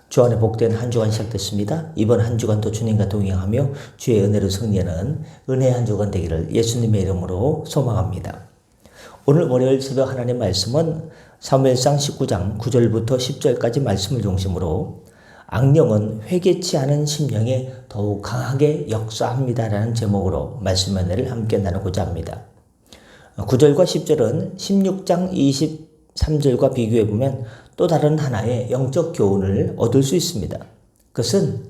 주 안에 복된 한 주간 시작됐습니다. 이번 한 주간도 주님과 동행하며 주의 은혜로 승리하는 은혜의 한 주간 되기를 예수님의 이름으로 소망합니다. 오늘 월요일 새벽 하나님 말씀은 사무엘상 19장 9절부터 10절까지 말씀을 중심으로 악령은 회개치 않은 심령에 더욱 강하게 역사합니다라는 제목으로 말씀 은혜를 함께 나누고자 합니다. 9절과 10절은 16장 23절과 비교해보면 또 다른 하나의 영적 교훈을 얻을 수 있습니다. 그것은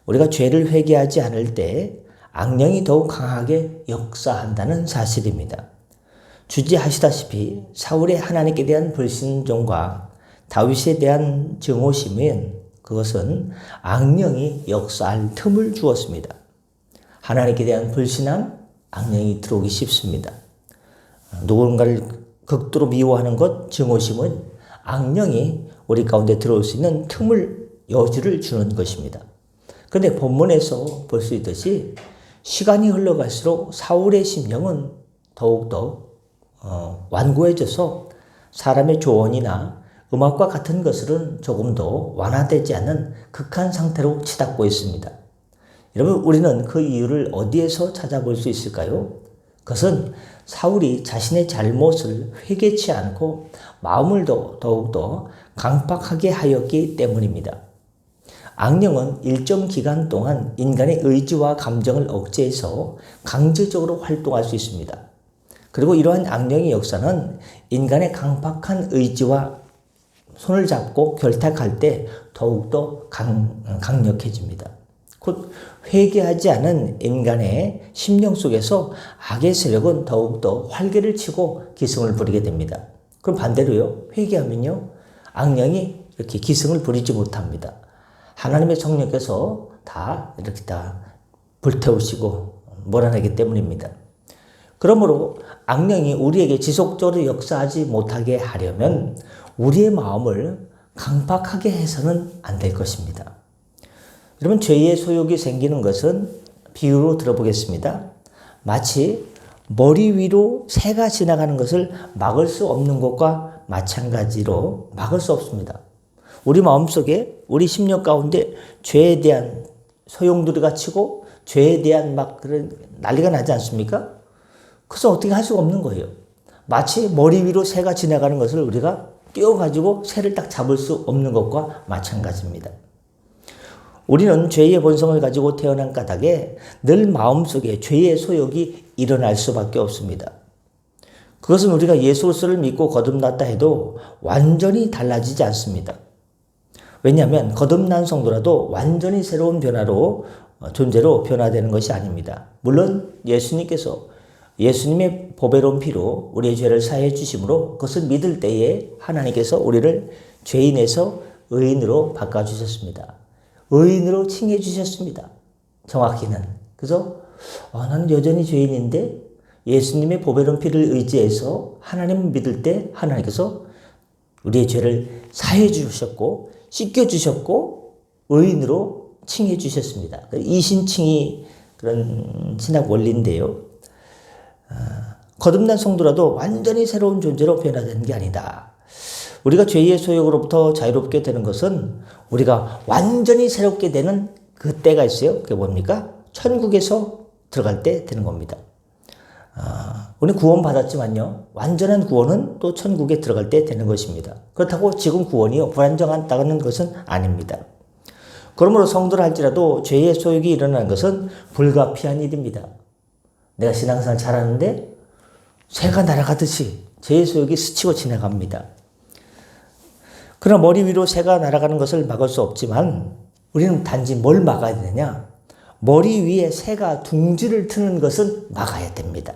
우리가 죄를 회개하지 않을 때 악령이 더욱 강하게 역사한다는 사실입니다. 주지하시다시피 사울의 하나님께 대한 불신종과 다윗에 대한 증오심은 그것은 악령이 역사할 틈을 주었습니다. 하나님께 대한 불신함, 악령이 들어오기 쉽습니다. 누군가를 극도로 미워하는 것, 증오심은 악령이 우리 가운데 들어올 수 있는 틈을, 여지를 주는 것입니다. 그런데 본문에서 볼 수 있듯이 시간이 흘러갈수록 사울의 심령은 더욱더 완고해져서 사람의 조언이나 음악과 같은 것들은 조금 더 완화되지 않는 극한 상태로 치닫고 있습니다. 여러분, 우리는 그 이유를 어디에서 찾아볼 수 있을까요? 그것은 사울이 자신의 잘못을 회개치 않고 마음을 더욱더 강팍하게 하였기 때문입니다. 악령은 일정 기간 동안 인간의 의지와 감정을 억제해서 강제적으로 활동할 수 있습니다. 그리고 이러한 악령의 역사는 인간의 강팍한 의지와 손을 잡고 결탁할 때 더욱더 강력해집니다. 곧 회개하지 않은 인간의 심령 속에서 악의 세력은 더욱더 활개를 치고 기승을 부리게 됩니다. 그럼 반대로요, 회개하면요, 악령이 이렇게 기승을 부리지 못합니다. 하나님의 성령께서 다 이렇게 다 불태우시고 몰아내기 때문입니다. 그러므로 악령이 우리에게 지속적으로 역사하지 못하게 하려면 우리의 마음을 강팍하게 해서는 안 될 것입니다. 여러분, 죄의 소욕이 생기는 것은 비유로 들어보겠습니다. 마치 머리 위로 새가 지나가는 것을 막을 수 없는 것과 마찬가지로 막을 수 없습니다. 우리 마음속에, 우리 심령 가운데 죄에 대한 소용돌이가 치고 죄에 대한 막 그런 난리가 나지 않습니까? 그래서 어떻게 할 수가 없는 거예요. 마치 머리 위로 새가 지나가는 것을 우리가 띄워가지고 새를 딱 잡을 수 없는 것과 마찬가지입니다. 우리는 죄의 본성을 가지고 태어난 까닭에 늘 마음속에 죄의 소욕이 일어날 수밖에 없습니다. 그것은 우리가 예수 그리스도를 믿고 거듭났다 해도 완전히 달라지지 않습니다. 왜냐하면 거듭난 성도라도 완전히 새로운 존재로 변화되는 것이 아닙니다. 물론 예수님의 보배로운 피로 우리의 죄를 사해 주심으로 그것을 믿을 때에 하나님께서 우리를 죄인에서 의인으로 바꿔주셨습니다. 의인으로 칭해 주셨습니다. 정확히는. 그래서 나는 여전히 죄인인데 예수님의 보배로운 피를 의지해서 하나님을 믿을 때 하나님께서 우리의 죄를 사해 주셨고 씻겨 주셨고 의인으로 칭해 주셨습니다. 이신칭이 그런 신학 원리인데요. 거듭난 성도라도 완전히 새로운 존재로 변화되는 게 아니다. 우리가 죄의 소욕으로부터 자유롭게 되는 것은 우리가 완전히 새롭게 되는 그 때가 있어요. 그게 뭡니까? 천국에서 들어갈 때 되는 겁니다. 우리는 구원 받았지만요, 완전한 구원은 또 천국에 들어갈 때 되는 것입니다. 그렇다고 지금 구원이요, 불완전하다는 것은 아닙니다. 그러므로 성도라 할지라도 죄의 소욕이 일어나는 것은 불가피한 일입니다. 내가 신앙생활 잘하는데 새가 날아가듯이 죄의 소욕이 스치고 지나갑니다. 그러나 머리 위로 새가 날아가는 것을 막을 수 없지만 우리는 단지 뭘 막아야 되느냐? 머리 위에 새가 둥지를 트는 것은 막아야 됩니다.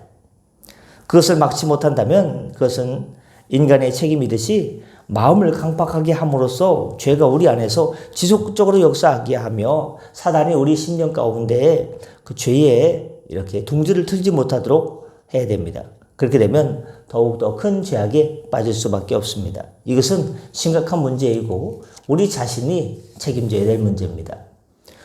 그것을 막지 못한다면 그것은 인간의 책임이듯이 마음을 강팍하게 함으로써 죄가 우리 안에서 지속적으로 역사하게 하며 사단이 우리 심령 가운데 그 죄에 이렇게 둥지를 틀지 못하도록 해야 됩니다. 그렇게 되면 더욱더 큰 죄악에 빠질 수밖에 없습니다. 이것은 심각한 문제이고 우리 자신이 책임져야 될 문제입니다.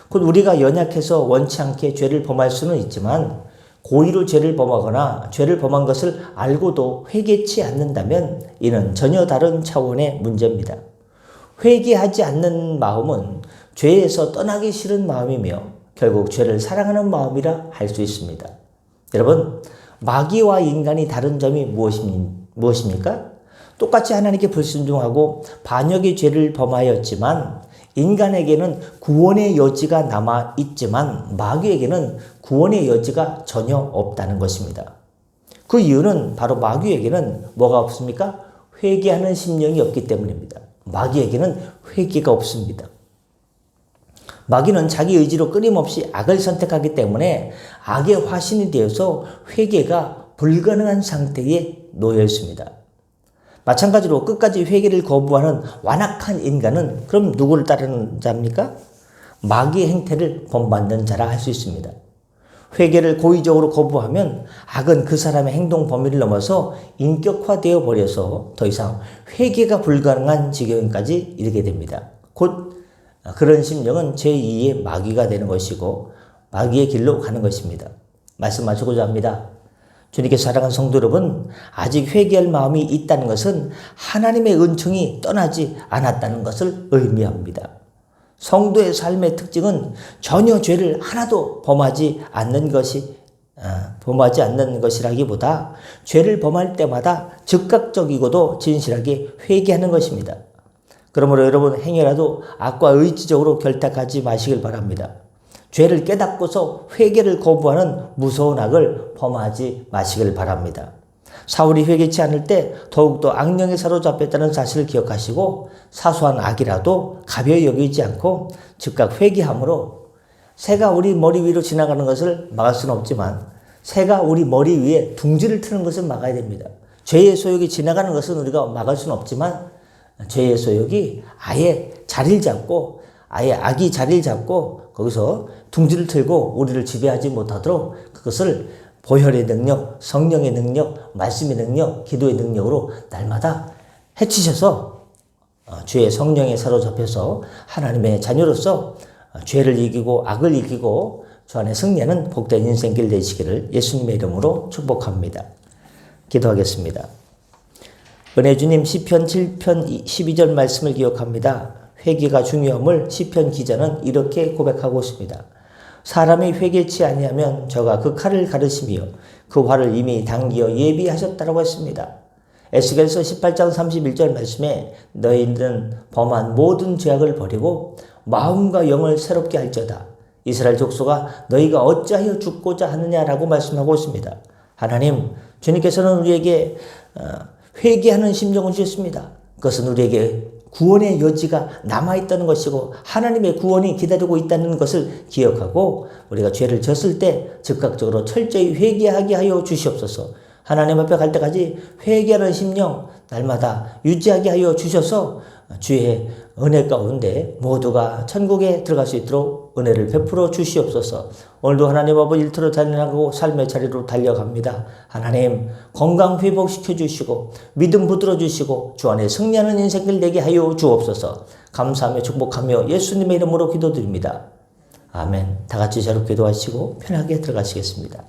곧 우리가 연약해서 원치 않게 죄를 범할 수는 있지만 고의로 죄를 범하거나 죄를 범한 것을 알고도 회개치 않는다면 이는 전혀 다른 차원의 문제입니다. 회개하지 않는 마음은 죄에서 떠나기 싫은 마음이며 결국 죄를 사랑하는 마음이라 할 수 있습니다. 여러분, 마귀와 인간이 다른 점이 무엇입니까? 똑같이 하나님께 불순종하고 반역의 죄를 범하였지만 인간에게는 구원의 여지가 남아 있지만 마귀에게는 구원의 여지가 전혀 없다는 것입니다. 그 이유는 바로 마귀에게는 뭐가 없습니까? 회개하는 심령이 없기 때문입니다. 마귀에게는 회개가 없습니다. 마귀는 자기 의지로 끊임없이 악을 선택하기 때문에 악의 화신이 되어서 회개가 불가능한 상태에 놓여 있습니다. 마찬가지로 끝까지 회개를 거부하는 완악한 인간은 그럼 누구를 따르는 자입니까? 마귀의 행태를 본받는 자라 할 수 있습니다. 회개를 고의적으로 거부하면 악은 그 사람의 행동 범위를 넘어서 인격화되어 버려서 더 이상 회개가 불가능한 지경까지 이르게 됩니다. 곧 그런 심령은 제2의 마귀가 되는 것이고 마귀의 길로 가는 것입니다. 말씀하시고자 합니다. 주님께서 사랑하는 성도 여러분, 아직 회개할 마음이 있다는 것은 하나님의 은총이 떠나지 않았다는 것을 의미합니다. 성도의 삶의 특징은 전혀 죄를 하나도 범하지 않는 것이라기보다 죄를 범할 때마다 즉각적이고도 진실하게 회개하는 것입니다. 그러므로 여러분, 행여라도 악과 의지적으로 결탁하지 마시길 바랍니다. 죄를 깨닫고서 회개를 거부하는 무서운 악을 범하지 마시길 바랍니다. 사울이 회개치 않을 때 더욱더 악령에 사로잡혔다는 사실을 기억하시고 사소한 악이라도 가벼이 여기지 않고 즉각 회개함으로 새가 우리 머리 위로 지나가는 것을 막을 수는 없지만 새가 우리 머리 위에 둥지를 트는 것을 막아야 됩니다. 죄의 소욕이 지나가는 것은 우리가 막을 수는 없지만 죄의 소욕이 아예 악이 자리를 잡고 거기서 둥지를 틀고 우리를 지배하지 못하도록 그것을 보혈의 능력, 성령의 능력, 말씀의 능력, 기도의 능력으로 날마다 해치셔서 주의 성령에 사로잡혀서 하나님의 자녀로서 죄를 이기고 악을 이기고 주 안에 승리하는 복된 인생길 되시기를 예수님의 이름으로 축복합니다. 기도하겠습니다. 은혜 주님, 시편 7편 12절 말씀을 기억합니다. 회개가 중요함을 시편 기자는 이렇게 고백하고 있습니다. 사람이 회개치 아니하면 저가 그 칼을 가르시며 그 화를 이미 당기어 예비하셨다고 했습니다. 에스겔서 18장 31절 말씀에 너희는 범한 모든 죄악을 버리고 마음과 영을 새롭게 할지어다. 이스라엘 족속아, 너희가 어찌하여 죽고자 하느냐라고 말씀하고 있습니다. 하나님, 주님께서는 우리에게 회개하는 심정을 주셨습니다. 그것은 우리에게 구원의 여지가 남아있다는 것이고 하나님의 구원이 기다리고 있다는 것을 기억하고 우리가 죄를 졌을 때 즉각적으로 철저히 회개하게 하여 주시옵소서. 하나님 앞에 갈 때까지 회개하는 심령 날마다 유지하게 하여 주셔서 주의 은혜 가운데 모두가 천국에 들어갈 수 있도록 은혜를 베풀어 주시옵소서. 오늘도 하나님 아버지 일터로 달려나가고 삶의 자리로 달려갑니다. 하나님 건강 회복시켜 주시고 믿음 붙들어 주시고 주 안에 승리하는 인생을 되게 하여 주옵소서. 감사하며 축복하며 예수님의 이름으로 기도드립니다. 아멘. 다 같이 자로 기도하시고 편하게 들어가시겠습니다.